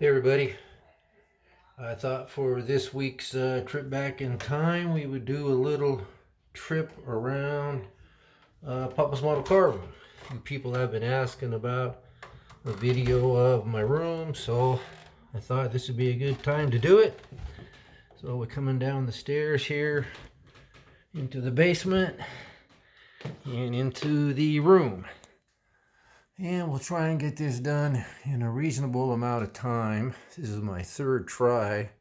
Hey everybody, I thought for this week's trip back in time we would do a little trip around Papa's model car room. You people have been asking about a video of my room, so I thought this would be a good time to do it. So we're coming down the stairs here into the basement and into the room. And we'll try and get this done in a reasonable amount of time. This is my third try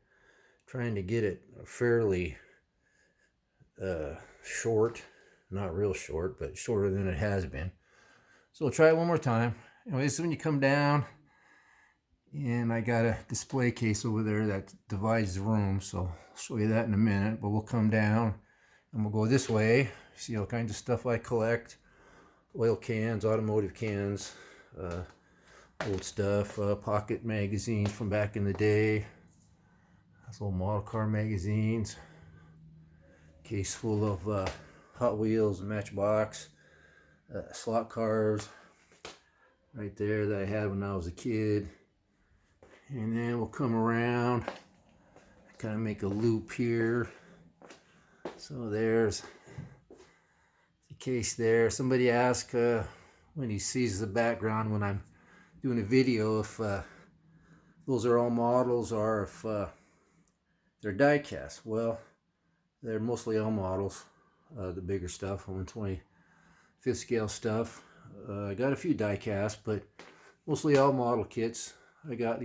trying to get it fairly short, not real short, but shorter than it has been. So we'll try it one more time. Anyway, this is when you come down, and I got a display case over there that divides the room, so I'll show you that in a minute. But we'll come down and we'll go this way. See all kinds of stuff I collect: oil cans, automotive cans, old stuff, pocket magazines from back in the day. Those old model car magazines. Case full of Hot Wheels and Matchbox, slot cars right there that I had when I was a kid. And then we'll come around, kind of make a loop here. So there's the case there. Somebody asked when he sees the background when I'm doing a video if those are all models or if they're die cast. Well, they're mostly all models, the bigger stuff, 1/25th scale stuff. I got a few die cast, but mostly all model kits. I got,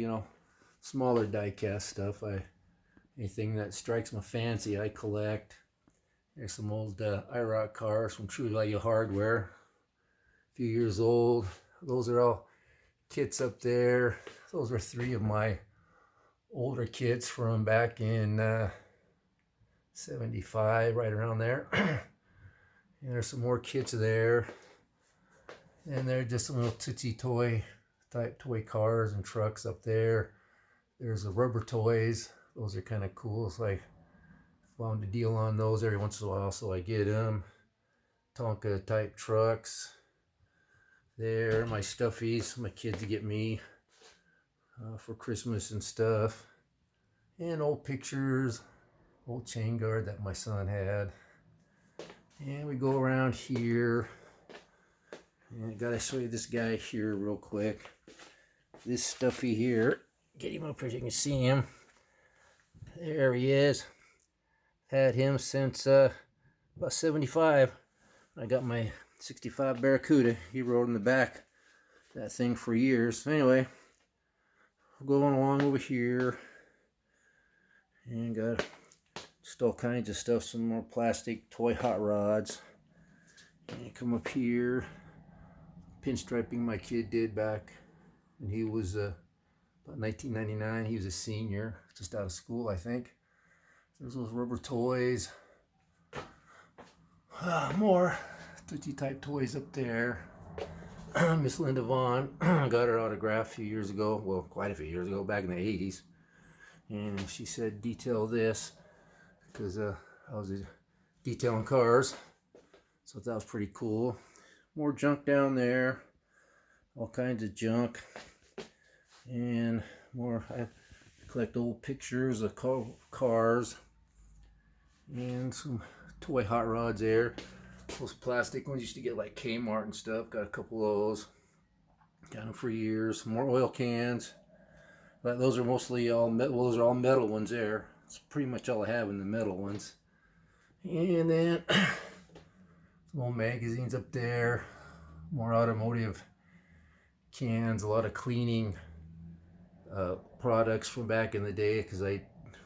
smaller die cast stuff. Anything that strikes my fancy, I collect. There's some old IROC cars from True Value Hardware, a few years old. Those are all kits up there. Those are three of my older kits from back in 75, right around there. And there's some more kits there. And they're just some little Tootsie Toy type toy cars and trucks up there. There's the rubber toys. Those are kind of cool. So I found a deal on those every once in a while, so I get them. Tonka type trucks. There, my stuffies, my kids get me for Christmas and stuff. And old pictures, old chain guard that my son had. And we go around here. And I gotta show you this guy here real quick. This stuffy here. Get him up here so you can see him. There he is. Had him since about 75. I got my 65 Barracuda. He rode in the back of that thing for years. Anyway, going along over here. And got just all kinds of stuff. Some more plastic toy hot rods. And come up here. Pinstriping my kid did back when he was about 1999. He was a senior, just out of school, I think. There's those rubber toys. More Tootsie type toys up there. Miss Linda Vaughn got her autograph a few years ago. Well, quite a few years ago, back in the 80s. And she said, detail this, because I was detailing cars. So that was pretty cool. More junk down there. All kinds of junk. And more, I collect old pictures of cars. And some toy hot rods there. Those plastic ones used to get like Kmart and stuff. Got a couple of those. Got them for years. More oil cans. But those are mostly all metal. Those are all metal ones there. That's pretty much all I have in the metal ones. And then some old magazines up there. More automotive cans. A lot of cleaning products from back in the day. Because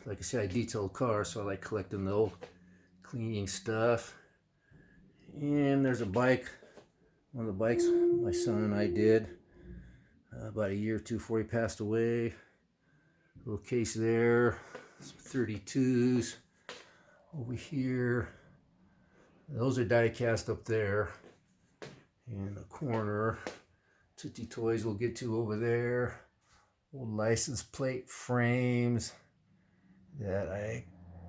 like I said, I detailed cars, so I like collecting the old cleaning stuff. And there's a bike. One of the bikes my son and I did about a year or two before he passed away. Little case there. Some 32s over here. Those are die cast up there in the corner. Tootsie Toys we'll get to over there. Old license plate frames that I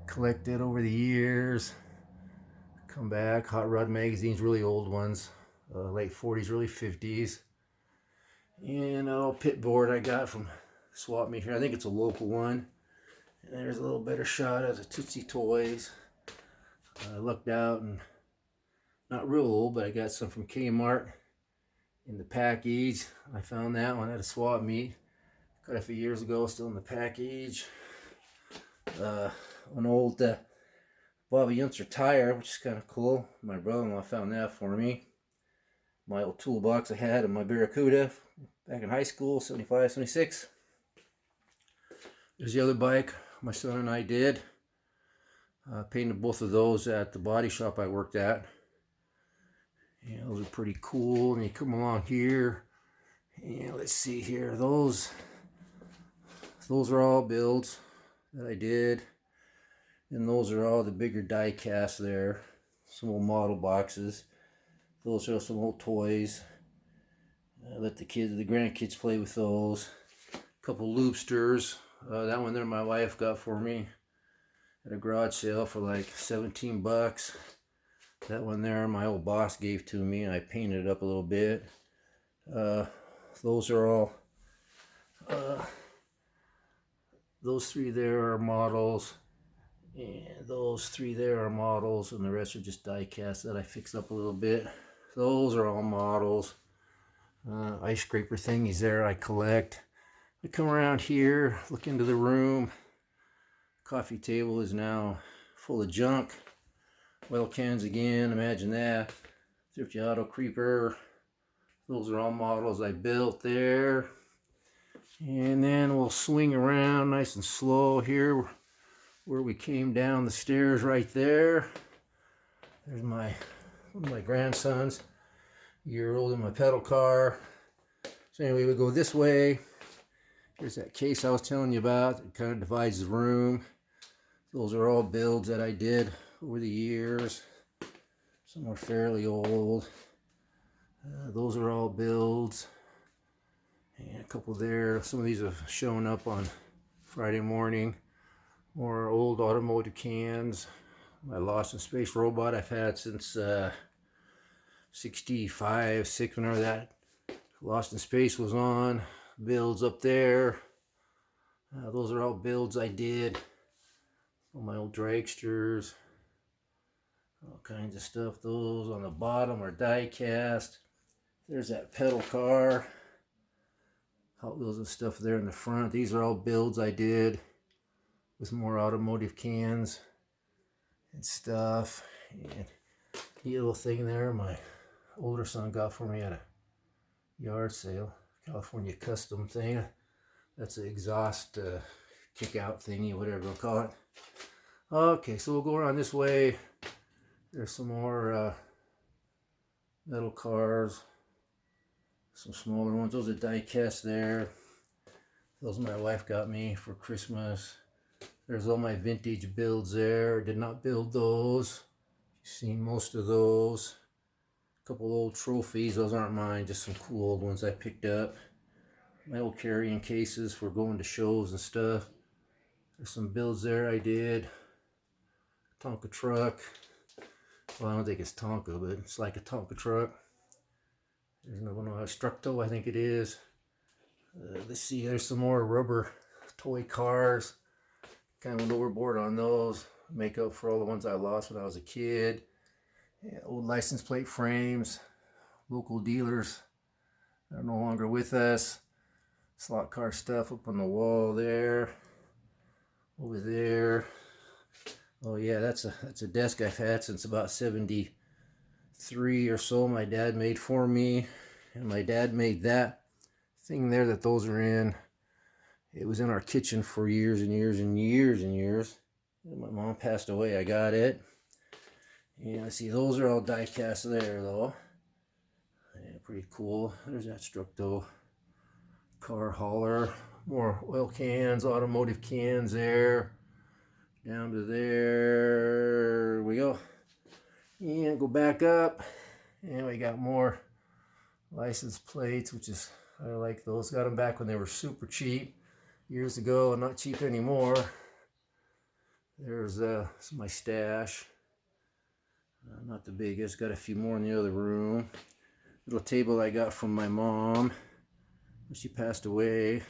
collected over the years. Come back. Hot Rod magazines, really old ones. Late 40s, early 50s. And a pit board I got from swap meet here. I think it's a local one. And there's a little better shot of the Tootsie Toys. I looked out and not real old, but I got some from Kmart in the package. I found that one at a swap meet quite a few years ago, still in the package. An old Bobby Unser tire, which is kind of cool. My brother-in-law found that for me. My old toolbox I had in my Barracuda back in high school, 75, 76. There's the other bike my son and I did. Painted both of those at the body shop I worked at. Yeah, those are pretty cool. And you come along here, and let's see here. Those are all builds that I did. And those are all the bigger die casts there. Some old model boxes. Those are some old toys. I let the grandkids play with those. A couple loopsters. That one there my wife got for me at a garage sale for like 17 bucks. That one there my old boss gave to me. I painted it up a little bit. Those are all, those three there are models. And those three there are models, and the rest are just die casts that I fixed up a little bit. Those are all models. Ice scraper thingies there I collect. I come around here, look into the room. Coffee table is now full of junk. Oil cans again, imagine that. Thrifty Auto Creeper. Those are all models I built there. And then we'll swing around nice and slow here where we came down the stairs right there. There's one of my grandsons, a year old, in my pedal car. So anyway, we go this way. Here's that case I was telling you about. It kind of divides the room. Those are all builds that I did over the years. Some are fairly old. Those are all builds. And a couple there. Some of these have shown up on Friday morning. More old automotive cans. My Lost in Space robot I've had since 65, 6, whenever that Lost in Space was on. Builds up there. Those are all builds I did. All my old dragsters. All kinds of stuff. Those on the bottom are die cast. There's that pedal car. Hot Wheels and stuff there in the front. These are all builds I did with more automotive cans and stuff. And the little thing there my older son got for me at a yard sale, California custom thing. That's an exhaust kick out thingy, whatever we'll call it. Okay, so we'll go around this way. There's some more metal cars, some smaller ones. Those are die cast there. Those my wife got me for Christmas. There's all my vintage builds there. Did not build those. You've seen most of those. A couple old trophies. Those aren't mine, just some cool old ones I picked up. My old carrying cases for going to shows and stuff. There's some builds there I did. Tonka truck. Well, I don't think it's Tonka, but it's like a Tonka truck. There's another one, Structo, I think it is. Let's see, there's some more rubber toy cars. Kind of went overboard on those. Make up for all the ones I lost when I was a kid. Yeah, old license plate frames. Local dealers are no longer with us. Slot car stuff up on the wall there. Over there. Oh yeah, that's a desk I've had since about 73 or so. My dad made for me. And my dad made that thing there that those are in. It was in our kitchen for years and years and years and years. When my mom passed away, I got it. And I see those are all die cast there though. Yeah, pretty cool. There's that Structo car hauler. More oil cans, automotive cans there. Down to there we go. And go back up. And we got more license plates, which is, I like those. Got them back when they were super cheap years ago, and not cheap anymore. There's my stash. Not the biggest. Got a few more in the other room. Little table I got from my mom when she passed away.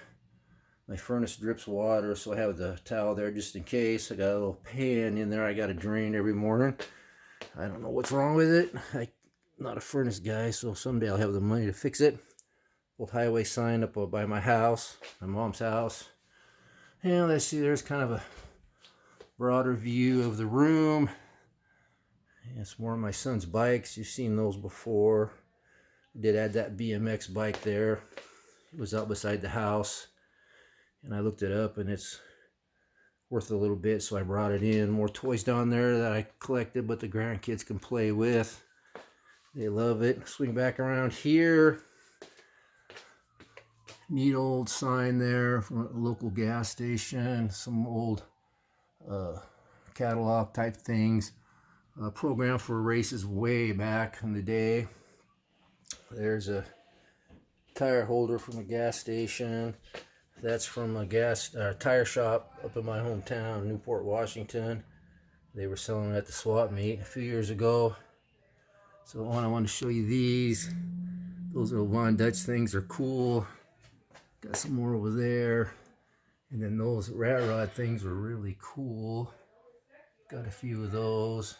my furnace drips water, so I have the towel there just in case. I got a little pan in there I got to drain every morning. I don't know what's wrong with it. I'm not a furnace guy, so someday I'll have the money to fix it. Old highway sign up by my house, my mom's house. And let's see, there's kind of a broader view of the room. It's more of my son's bikes. You've seen those before. I did add that BMX bike there. It was out beside the house. And I looked it up and it's worth a little bit, so I brought it in. More toys down there that I collected, but the grandkids can play with. They love it. Swing back around here. Neat old sign there from a local gas station. Some old catalog type things. Program for races way back in the day. There's a tire holder from a gas station. That's from a tire shop up in my hometown, Newport, Washington. They were selling it at the swap meet a few years ago. So I want to show you these. Those little Von Dutch things are cool. Got some more over there. And then those rat rod things are really cool. Got a few of those.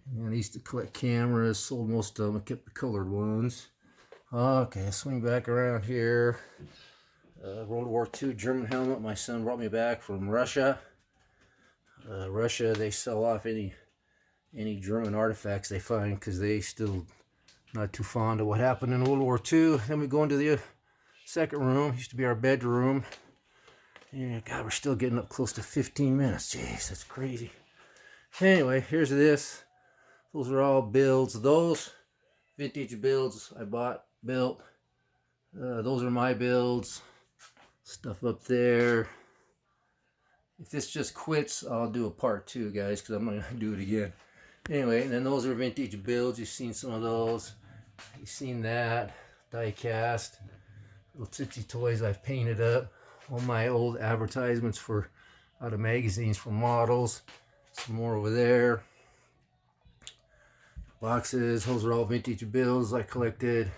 And I used to collect cameras, sold most of them. I kept the colored ones. Okay, swing back around here. World War II German helmet my son brought me back from Russia. Russia, they sell off any German artifacts they find because they still not too fond of what happened in World War II. Then we go into the second room. Used to be our bedroom. Yeah, God, we're still getting up close to 15 minutes. Jeez, that's crazy. Anyway, here's this. Those are all builds. Those vintage builds I built. Those are my builds. Stuff up there. If this just quits, I'll do a part 2, guys, because I'm not going to do it again. Anyway, and then those are vintage builds. You've seen some of those. You've seen that. Die cast. Little Tootsie Toys I've painted up. All my old advertisements out of magazines for models. Some more over there. Boxes. Those are all vintage builds I collected.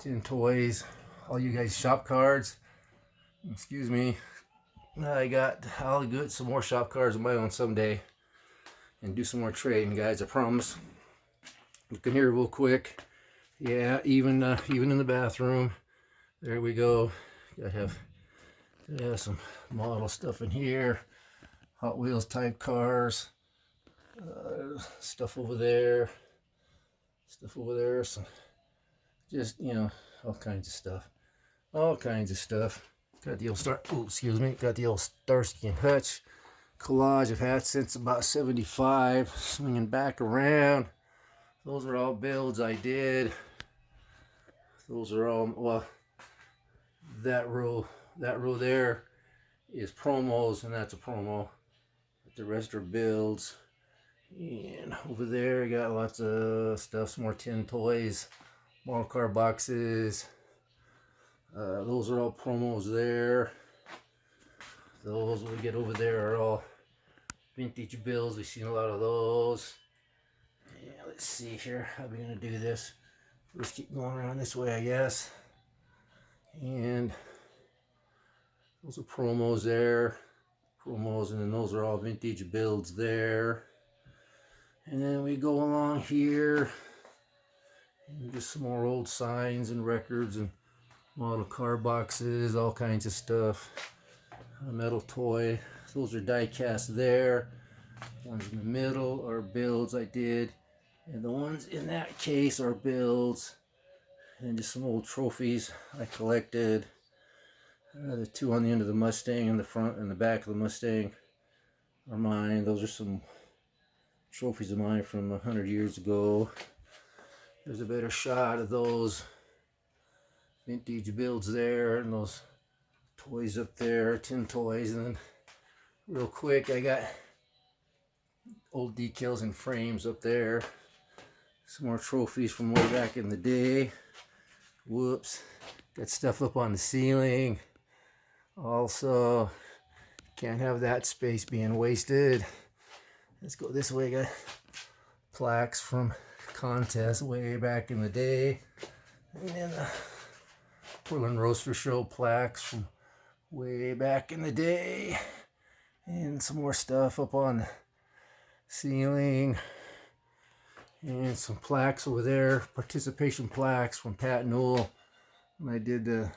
Tin toys. All you guys shop cards. Excuse me. I'll get some more shop cards of my own someday and do some more trading, guys. I promise. Look in here real quick. Yeah, even in the bathroom. There we go. Gotta have some model stuff in here. Hot Wheels type cars. Stuff over there. Some just all kinds of stuff. All kinds of stuff. Got the old got the old Starsky and Hutch collage I've had since about 75. Swinging back around. Those are all builds I did. Those are all, well, that row there is promos, and that's a promo. The rest are builds. And over there I got lots of stuff, some more tin toys, model car boxes. Those are all promos there. Those we get over there are all vintage bills. We've seen a lot of those. Yeah, let's see here. How are we going to do this? Let's keep going around this way, I guess. And those are promos there. Promos, and then those are all vintage builds there. And then we go along here. And just some more old signs and records and model car boxes, all kinds of stuff. A metal toy. Those are die cast there. Ones in the middle are builds I did. And the ones in that case are builds. And just some old trophies I collected. The two on the end of the Mustang and the front and the back of the Mustang are mine. Those are some trophies of mine from 100 years ago. There's a better shot of those vintage builds there and those toys up there, tin toys. And then real quick, I got old decals and frames up there. Some more trophies from way back in the day. Whoops. Got stuff up on the ceiling. Also, can't have that space being wasted. Let's go this way. Got plaques from contests way back in the day. And then the Portland Roaster Show plaques from way back in the day. And some more stuff up on the ceiling. And some plaques over there, participation plaques from Pat Newell. When I did the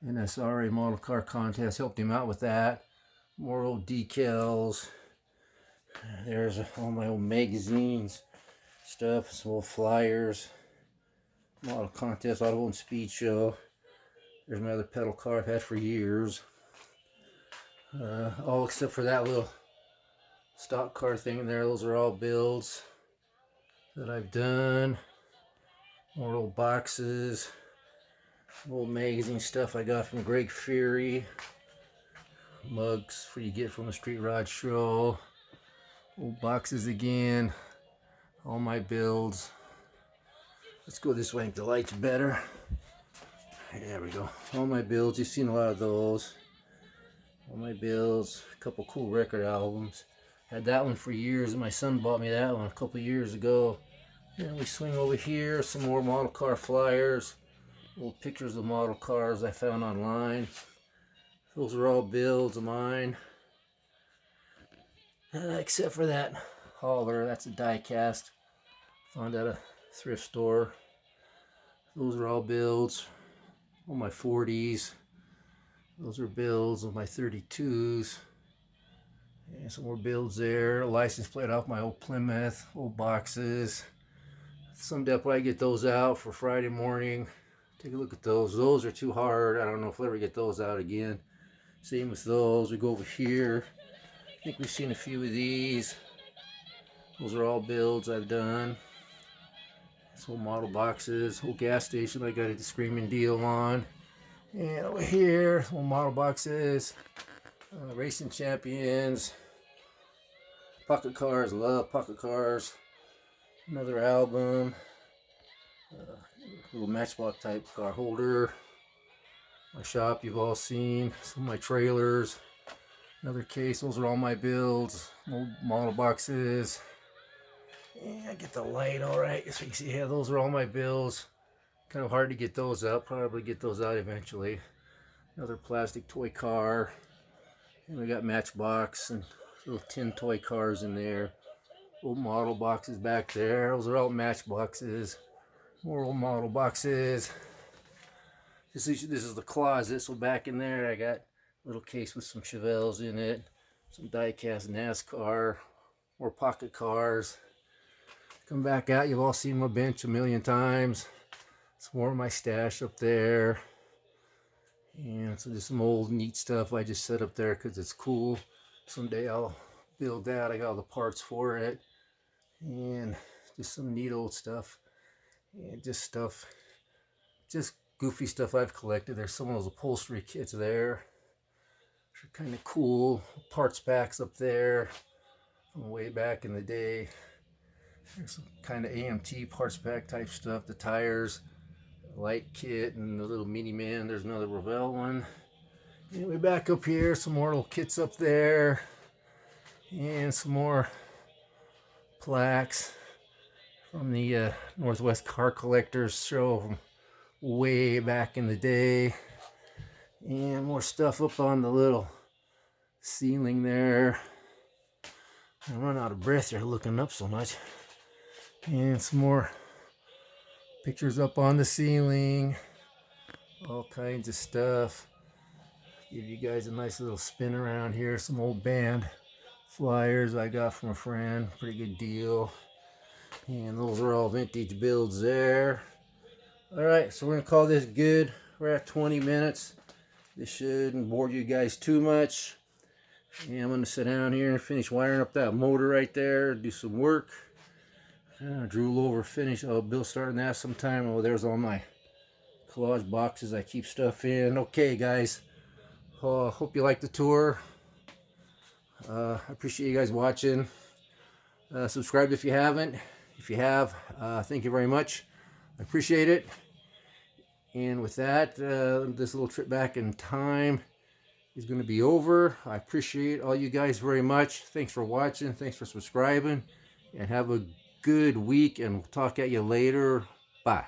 NSRA model car contest, helped him out with that. More old decals. There's all my old magazines, stuff, some old flyers. Model contest, auto and speed show. There's my other pedal car I've had for years. All except for that little stock car thing in there. Those are all builds that I've done. More old boxes. Old magazine stuff I got from Greg Fury. Mugs for you get from the Street Rod Show. Old boxes again. All my builds. Let's go this way, I think the light's better. There we go. All my builds, you've seen a lot of those. All my builds, a couple cool record albums. Had that one for years, and my son bought me that one a couple years ago. And we swing over here, some more model car flyers. Old pictures of model cars I found online. Those are all builds of mine. Except for that hauler, that's a die cast. Found at a thrift store. Those are all builds. All my 40s. Those are builds of my 32s. And some more builds there. A license plate off my old Plymouth. Old boxes. Someday I'll probably get those out for Friday morning. Take a look at those. Those are too hard. I don't know if I'll ever get those out again. Same with those. We go over here. I think we've seen a few of these. Those are all builds I've done. Some model boxes. Whole gas station I got a screaming deal on. And over here, some model boxes. Racing Champions. Pocket cars. Love pocket cars. Another album. Little Matchbox type car holder. My shop you've all seen. Some of my trailers. Another case. Those are all my builds. Old model boxes. Yeah, I get the light all right. So you can see, yeah, those are all my builds. Kind of hard to get those out. Probably get those out eventually. Another plastic toy car. And we got Matchbox and little tin toy cars in there. Old model boxes back there. Those are all Matchboxes. More old model boxes. This is the closet. So back in there I got a little case with some Chevelles in it. Some die-cast NASCAR. More pocket cars. Come back out. You've all seen my bench a million times. Some more of my stash up there. And so just some old neat stuff I just set up there because it's cool. Someday I'll build that. I got all the parts for it. And just some neat old stuff. And just stuff. Just goofy stuff I've collected. There's some of those upholstery kits there. Which are kind of cool. Parts packs up there. From way back in the day. There's some kind of AMT parts pack type stuff. The tires. Light kit and the little mini man. There's another Revell one. Anyway, back up here, some more little kits up there, and some more plaques from the Northwest Car Collectors show from way back in the day, and more stuff up on the little ceiling there. I run out of breath here looking up so much, and some more pictures up on the ceiling, all kinds of stuff. Give you guys a nice little spin around here. Some old band flyers I got from a friend. Pretty good deal. And those are all vintage builds there. Alright, so we're going to call this good. We're at 20 minutes. This shouldn't bore you guys too much. And I'm going to sit down here and finish wiring up that motor right there. Do some work. Drool over, finish. Oh, Bill's starting that sometime. Oh, there's all my collage boxes I keep stuff in. Okay, guys. Hope you like the tour. I appreciate you guys watching. Subscribe if you haven't. If you have, thank you very much. I appreciate it. And with that, this little trip back in time is going to be over. I appreciate all you guys very much. Thanks for watching. Thanks for subscribing. And have a good week, and we'll talk at you later. Bye.